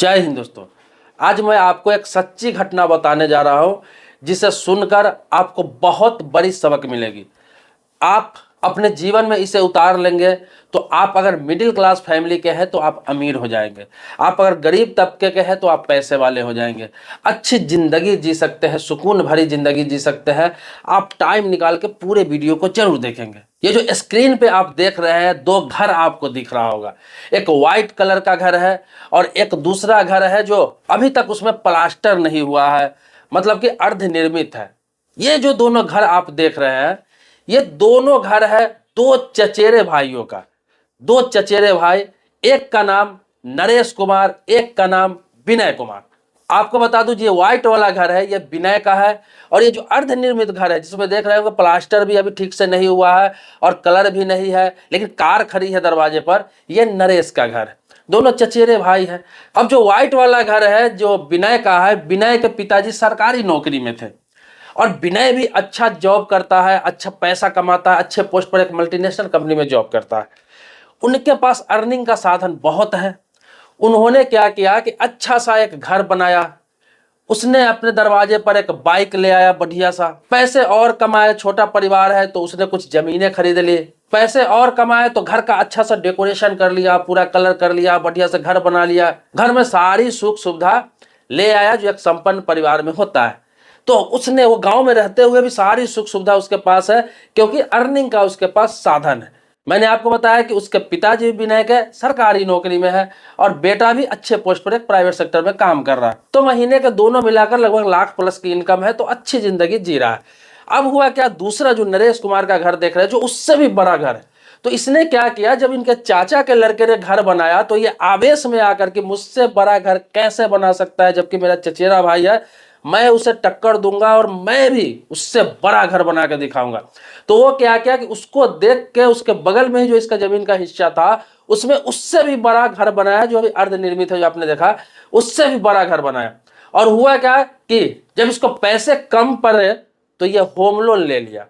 जय हिंद दोस्तों। आज मैं आपको एक सच्ची घटना बताने जा रहा हूं जिसे सुनकर आपको बहुत बड़ी सबक मिलेगी। आप अपने जीवन में इसे उतार लेंगे तो आप अगर मिडिल क्लास फैमिली के हैं तो आप अमीर हो जाएंगे, आप अगर गरीब तबके के हैं तो आप पैसे वाले हो जाएंगे, अच्छी ज़िंदगी जी सकते हैं, सुकून भरी ज़िंदगी जी सकते हैं। आप टाइम निकाल के पूरे वीडियो को जरूर देखेंगे। ये जो स्क्रीन पे आप देख रहे हैं, दो घर आपको दिख रहा होगा। एक वाइट कलर का घर है और एक दूसरा घर है जो अभी तक उसमें प्लास्टर नहीं हुआ है, मतलब कि अर्धनिर्मित है। ये जो दोनों घर आप देख रहे हैं, ये दोनों घर है दो चचेरे भाइयों का। दो चचेरे भाई, एक का नाम नरेश कुमार, एक का नाम विनय कुमार। आपको बता दूं, ये व्हाइट वाला घर है, ये विनय का है, और ये जो अर्धनिर्मित घर है जिसमें देख रहे हो प्लास्टर भी अभी ठीक से नहीं हुआ है और कलर भी नहीं है, लेकिन कार खड़ी है दरवाजे पर, ये नरेश का घर है। दोनों चचेरे भाई हैं। अब जो व्हाइट वाला घर है जो विनय का है, विनय के पिताजी सरकारी नौकरी में थे और विनय भी अच्छा जॉब करता है, अच्छा पैसा कमाता है, अच्छे पोस्ट पर एक मल्टीनेशनल कंपनी में जॉब करता है। उनके पास अर्निंग का साधन बहुत है। उन्होंने क्या किया कि अच्छा सा एक घर बनाया, उसने अपने दरवाजे पर एक बाइक ले आया बढ़िया सा, पैसे और कमाए, छोटा परिवार है तो उसने कुछ जमीनें खरीद ली, पैसे और कमाए तो घर का अच्छा सा डेकोरेशन कर लिया, पूरा कलर कर लिया, बढ़िया से घर बना लिया, घर में सारी सुख सुविधा ले आया जो एक संपन्न परिवार में होता है। तो उसने, वो गांव में रहते हुए भी सारी सुख सुविधा उसके पास है क्योंकि अर्निंग का उसके पास साधन है। मैंने आपको बताया कि उसके पिताजी विनय के सरकारी नौकरी में है और बेटा भी अच्छे पोस्ट पर एक प्राइवेट सेक्टर में काम कर रहा है। तो महीने के दोनों मिलाकर लगभग लाख प्लस की इनकम है, तो अच्छी जिंदगी जी रहा है। अब हुआ क्या, दूसरा जो नरेश कुमार का घर देख रहे हैं जो उससे भी बड़ा घर है, तो इसने क्या किया, जब इनके चाचा के लड़के ने घर बनाया तो ये आवेश में आकर के मुझसे बड़ा घर कैसे बना सकता है जबकि मेरा चचेरा भाई है, मैं उसे टक्कर दूंगा और मैं भी उससे बड़ा घर बना के दिखाऊंगा। तो वो क्या किया कि उसको देख के उसके बगल में जो इसका जमीन का हिस्सा था उसमें उससे भी बड़ा घर बनाया, जो अभी अर्धनिर्मित है जो आपने देखा, उससे भी बड़ा घर बनाया। और हुआ क्या कि जब इसको पैसे कम पड़े तो ये होम लोन ले लिया।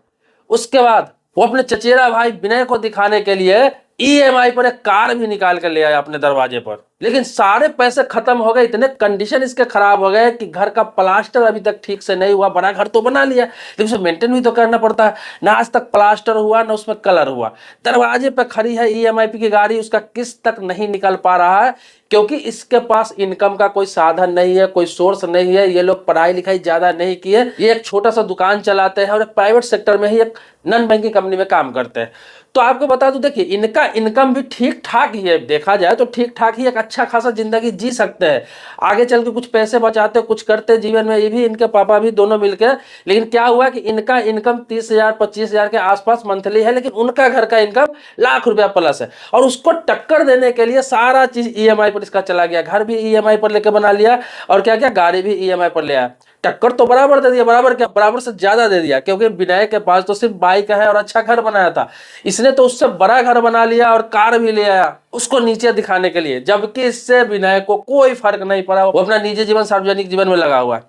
उसके बाद वो अपने चचेरा भाई विनय को दिखाने के लिए ईएमआई पर एक कार भी निकाल कर ले आया अपने दरवाजे पर। लेकिन सारे पैसे खत्म हो गए, इतने कंडीशन इसके खराब हो गए कि घर का प्लास्टर अभी तक ठीक से नहीं हुआ। बड़ा घर तो बना लिया लेकिन उसे मेंटेन भी तो करना पड़ता है। ना आज तक प्लास्टर हुआ ना उसमें कलर हुआ। दरवाजे पर खड़ी है ईएमआई की गाड़ी, उसका किस्त तक नहीं निकल पा रहा है क्योंकि इसके पास इनकम का कोई साधन नहीं है, कोई सोर्स नहीं है। ये लोग पढ़ाई लिखाई ज्यादा नहीं किए, ये एक छोटा सा दुकान चलाते हैं और एक प्राइवेट सेक्टर में ही एक नॉन बैंकिंग कंपनी में काम करते हैं। तो आपको बता दूं, देखिए इनका इनकम भी ठीक ठाक ही है, देखा जाए तो ठीक ठाक ही, एक अच्छा खासा जिंदगी जी सकते हैं। आगे चल के कुछ पैसे बचाते, कुछ करते जीवन में, ये भी इनके पापा भी दोनों मिलकर। लेकिन क्या हुआ कि इनका इनकम 30,000 25,000 के आसपास मंथली है, लेकिन उनका घर का इनकम लाख रुपया प्लस है। और उसको टक्कर देने के लिए सारा चीज ईएमआई पर इसका चला गया। घर भी ईएमआई पर लेकर बना लिया और क्या क्या, गाड़ी भी ईएमआई पर ले आया। टक्कर तो बराबर दे दिया, बराबर क्या, बराबर से ज्यादा दे दिया, क्योंकि विनय के पास तो सिर्फ बाइक है और अच्छा घर बनाया था। इसने तो उससे बड़ा घर बना लिया और कार भी ले आया उसको नीचे दिखाने के लिए, जबकि इससे विनय को कोई फर्क नहीं पड़ा। वो अपना निजी जीवन सार्वजनिक जीवन में लगा हुआ है।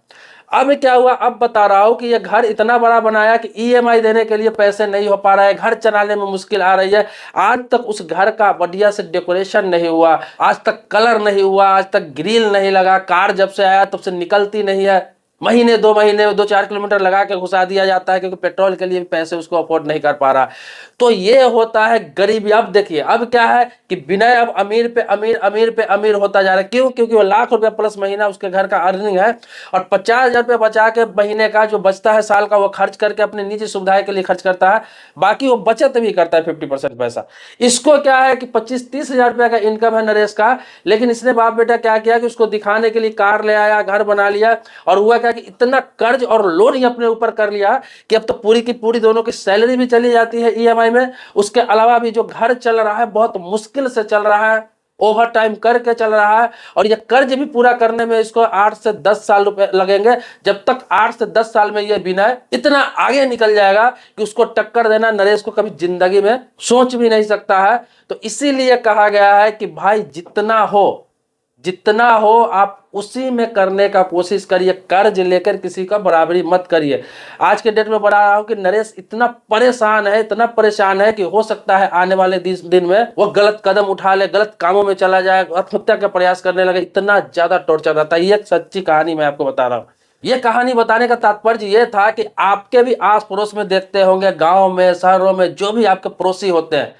अब क्या हुआ, अब बता रहा हूं कि ये घर इतना बड़ा बनाया कि ईएमआई देने के लिए पैसे नहीं हो पा रहा है, घर चलाने में मुश्किल आ रही है। आज तक उस घर का बढ़िया से डेकोरेशन नहीं हुआ, आज तक कलर नहीं हुआ, आज तक ग्रिल नहीं लगा। कार जब से आया तब से निकलती नहीं है। महीने 2 महीने 2-4 किलोमीटर लगा के घुसा दिया जाता है क्योंकि पेट्रोल के लिए पैसे उसको अफोर्ड नहीं कर पा रहा। तो ये होता है गरीबी। अब देखिए अब क्या है कि विनय अब अमीर पे अमीर, अमीर पे अमीर होता जा रहा है। क्यों? क्योंकि वो लाख रुपया प्लस महीना उसके घर का अर्निंग है और 50,000 रुपया बचा के महीने का जो बचता है साल का, वो खर्च करके अपनी निजी सुविधाएं के लिए खर्च करता है। बाकी वो बचत भी करता है 50% पैसा। इसको क्या है कि 25-30,000 रुपया का इनकम है नरेश का, लेकिन इसने बाप बेटा क्या किया कि उसको दिखाने के लिए कार ले आया, घर बना लिया। और हुआ क्या कि इतना कर्ज और लोन ही अपने ऊपर कर लिया कि अब तो पूरी की पूरी दोनों की सैलरी भी चली जाती है ईएमआई में। उसके अलावा भी जो घर चल रहा है बहुत मुश्किल से चल रहा है, ओवर टाइम करके चल रहा है। और ये कर्ज भी पूरा करने में इसको 8 से 10 साल रुपए लगेंगे। जब तक 8 से 10 साल में ये विनय इतना आगे निकल जाएगा कि उसको टक्कर देना नरेश को कभी जिंदगी में सोच भी नहीं सकता है। तो इसीलिए कहा गया है कि भाई जितना हो जितना हो आप उसी में करने का कोशिश करिए, कर्ज लेकर किसी का बराबरी मत करिए। आज के डेट में बता रहा हूं कि नरेश इतना परेशान है, इतना परेशान है कि हो सकता है आने वाले दिन में वो गलत कदम उठा ले, गलत कामों में चला जाए, आत्महत्या का प्रयास करने लगे। इतना ज्यादा टॉर्चर रहता है। ये एक सच्ची कहानी मैं आपको बता रहा हूँ। ये कहानी बताने का तात्पर्य ये था कि आपके भी आस पड़ोस में देखते होंगे, गाँव में, शहरों में, जो भी आपके पड़ोसी होते हैं,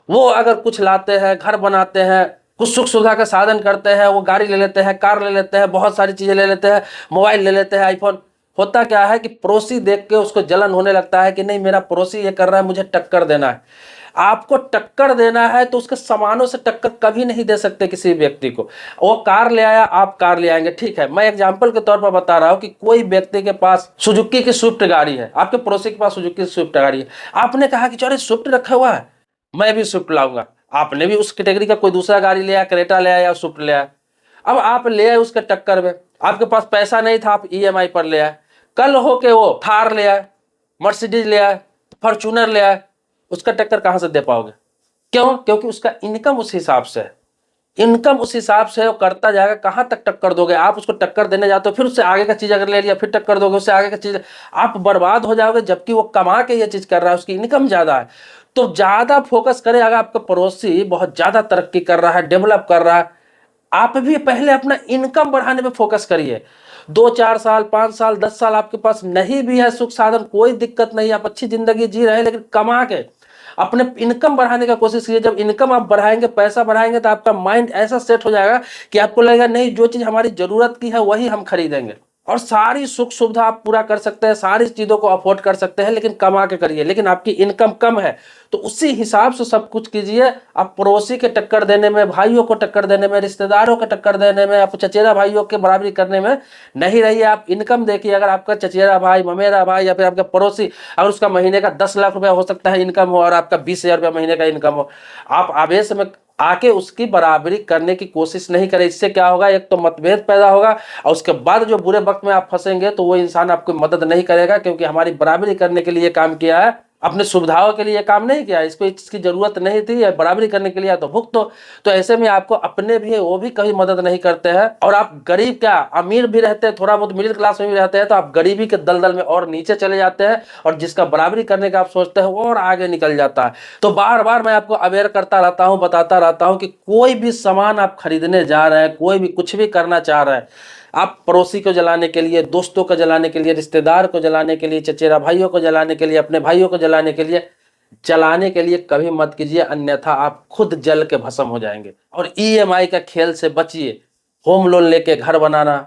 वो अगर कुछ लाते हैं, घर बनाते हैं, कुछ सुख सुविधा का साधन करते हैं, वो गाड़ी ले लेते हैं, कार ले लेते हैं, बहुत सारी चीजें ले लेते हैं, मोबाइल ले लेते हैं, आईफोन। होता क्या है कि पड़ोसी देख के उसको जलन होने लगता है कि नहीं, मेरा पड़ोसी ये कर रहा है, मुझे टक्कर देना है। आपको टक्कर देना है तो उसके सामानों से टक्कर कभी नहीं दे सकते किसी व्यक्ति को। वो कार ले आया, आप कार ले आएंगे, ठीक है। मैं एग्जांपल के तौर पर बता रहा हूं कि कोई व्यक्ति के पास सुजुकी की स्विफ्ट गाड़ी है, आपके पड़ोसी के पास सुजुकी की स्विफ्ट गाड़ी है। आपने कहा कि चलो स्विफ्ट रखा हुआ है, मैं भी स्विफ्ट लाऊंगा। आपने भी उस कैटेगरी का कोई दूसरा गाड़ी ले आया, क्रेटा ले आया या स्विफ्ट ले आया। अब आप ले आए उसके टक्कर में, आपके पास पैसा नहीं था, आप ईएमआई पर ले आए। कल हो के वो थार ले आए, मर्सिडीज ले आए, फॉर्च्यूनर ले आए, उसका टक्कर कहां से दे पाओगे? क्यों? क्योंकि उसका इनकम उस हिसाब से है, इनकम उस हिसाब से वो करता जाएगा। कहां तक टक्कर दोगे? आप उसको टक्कर देने जाते हो, फिर उससे आगे का चीज अगर ले लिया, फिर टक्कर दोगे, उससे आगे का चीज, आप बर्बाद हो जाओगे। जबकि वो कमा के ये चीज कर रहा है, उसकी इनकम ज्यादा है। तो ज्यादा फोकस करें। अगर आपका पड़ोसी बहुत ज्यादा तरक्की कर रहा है, डेवलप कर रहा है, आप भी पहले अपना इनकम बढ़ाने पे फोकस करिए। 2-4 साल, 5 साल, 10 साल आपके पास नहीं भी है सुख साधन, कोई दिक्कत नहीं, आप अच्छी जिंदगी जी रहे हैं, लेकिन कमा के अपने इनकम बढ़ाने का कोशिश कीजिए। जब इनकम आप बढ़ाएंगे, पैसा बढ़ाएंगे, तो आपका माइंड ऐसा सेट हो जाएगा कि आपको लगेगा नहीं, जो चीज हमारी जरूरत की है वही हम खरीदेंगे। और सारी सुख सुविधा आप पूरा कर सकते हैं, सारी चीजों को अफोर्ड कर सकते हैं, लेकिन कमा के करिए। लेकिन आपकी इनकम कम है तो उसी हिसाब से सब कुछ कीजिए। आप पड़ोसी के टक्कर देने में, भाइयों को टक्कर देने में, रिश्तेदारों को टक्कर देने में, आप चचेरा भाइयों के बराबरी करने में नहीं रहिए। आप इनकम देखिए। अगर आपका चचेरा भाई, ममेरा भाई या फिर आपका पड़ोसी, अगर उसका महीने का 10 लाख रुपया हो सकता है इनकम हो और आपका 20,000 रुपया महीने का इनकम हो, आप आवेश में आके उसकी बराबरी करने की कोशिश नहीं करें। इससे क्या होगा? एक तो मतभेद पैदा होगा, और उसके बाद जो बुरे वक्त में आप फंसेंगे तो वो इंसान आपको मदद नहीं करेगा, क्योंकि हमारी बराबरी करने के लिए काम किया है, अपने सुविधाओं के लिए काम नहीं किया। इसको इसकी जरूरत नहीं थी, बराबरी करने के लिए तो भुगतो। तो ऐसे में आपको अपने भी वो भी कभी मदद नहीं करते हैं। और आप गरीब क्या, अमीर भी रहते हैं, थोड़ा बहुत मिडिल क्लास में भी रहते हैं, तो आप गरीबी के दलदल में और नीचे चले जाते हैं, और जिसका बराबरी करने का आप सोचते हैं वो और आगे निकल जाता है। तो बार बार मैं आपको अवेयर करता रहता हूँ, बताता रहता हूँ कि कोई भी सामान आप खरीदने जा रहे हैं, कोई भी कुछ भी करना चाह रहे हैं, आप पड़ोसी को जलाने के लिए, दोस्तों को जलाने के लिए, रिश्तेदार को जलाने के लिए, चचेरा भाइयों को जलाने के लिए, अपने भाइयों को जलाने के लिए कभी मत कीजिए, अन्यथा आप खुद जल के भस्म हो जाएंगे। और ईएमआई का खेल से बचिए। होम लोन लेके घर बनाना,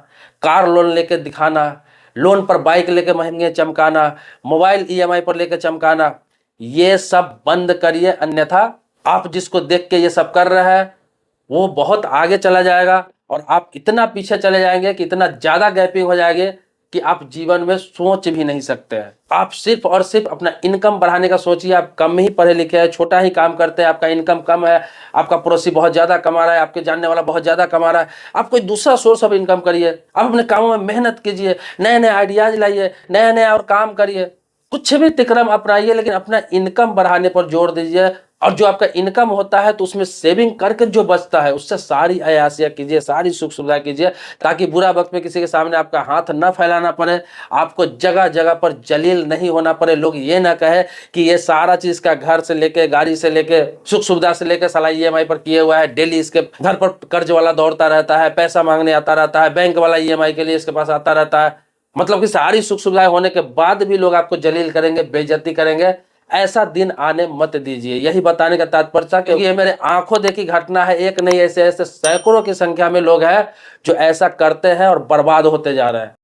कार लोन लेके दिखाना, लोन पर बाइक लेके महंगे चमकाना, मोबाइल ईएमआई पर लेके चमकाना, ये सब बंद करिए। अन्यथा आप जिसको देख के ये सब कर रहे हैं वो बहुत आगे चला जाएगा, और आप इतना पीछे चले जाएंगे कि इतना ज्यादा गैपिंग हो जाएंगे कि आप जीवन में सोच भी नहीं सकते हैं। आप सिर्फ और सिर्फ अपना इनकम बढ़ाने का सोचिए। आप कम ही पढ़े लिखे हैं, छोटा ही काम करते हैं, आपका इनकम कम है, आपका पड़ोसी बहुत ज्यादा कमा रहा है, आपके जानने वाला बहुत ज्यादा कमा रहा है, आप कोई दूसरा सोर्स ऑफ इनकम करिए। आप अपने कामों में मेहनत कीजिए, नए नए आइडियाज लाइए, नया नया और काम करिए, कुछ भी तिक्रम अपनाइए, लेकिन अपना इनकम बढ़ाने पर जोर दीजिए। और जो आपका इनकम होता है तो उसमें सेविंग करके जो बचता है उससे सारी अयासियां कीजिए, सारी सुख सुविधा कीजिए, ताकि बुरा वक्त में किसी के सामने आपका हाथ न फैलाना पड़े, आपको जगह जगह पर जलील नहीं होना पड़े। लोग ये ना कहे कि ये सारा चीज का घर से लेके, गाड़ी से लेके, सुख सुविधा से लेके साला ईएमआई पर किए हुआ है, डेली इसके घर पर कर्ज वाला दौड़ता रहता है, पैसा मांगने आता रहता है, बैंक वाला ईएमआई के लिए इसके पास आता रहता है। मतलब कि सारी सुख सुविधाएं होने के बाद भी लोग आपको जलील करेंगे, बेइज्जती करेंगे। ऐसा दिन आने मत दीजिए। यही बताने का तात्पर्य था, क्योंकि ये मेरे आंखों देखी घटना है। एक नहीं, ऐसे ऐसे सैकड़ों की संख्या में लोग हैं जो ऐसा करते हैं और बर्बाद होते जा रहे हैं।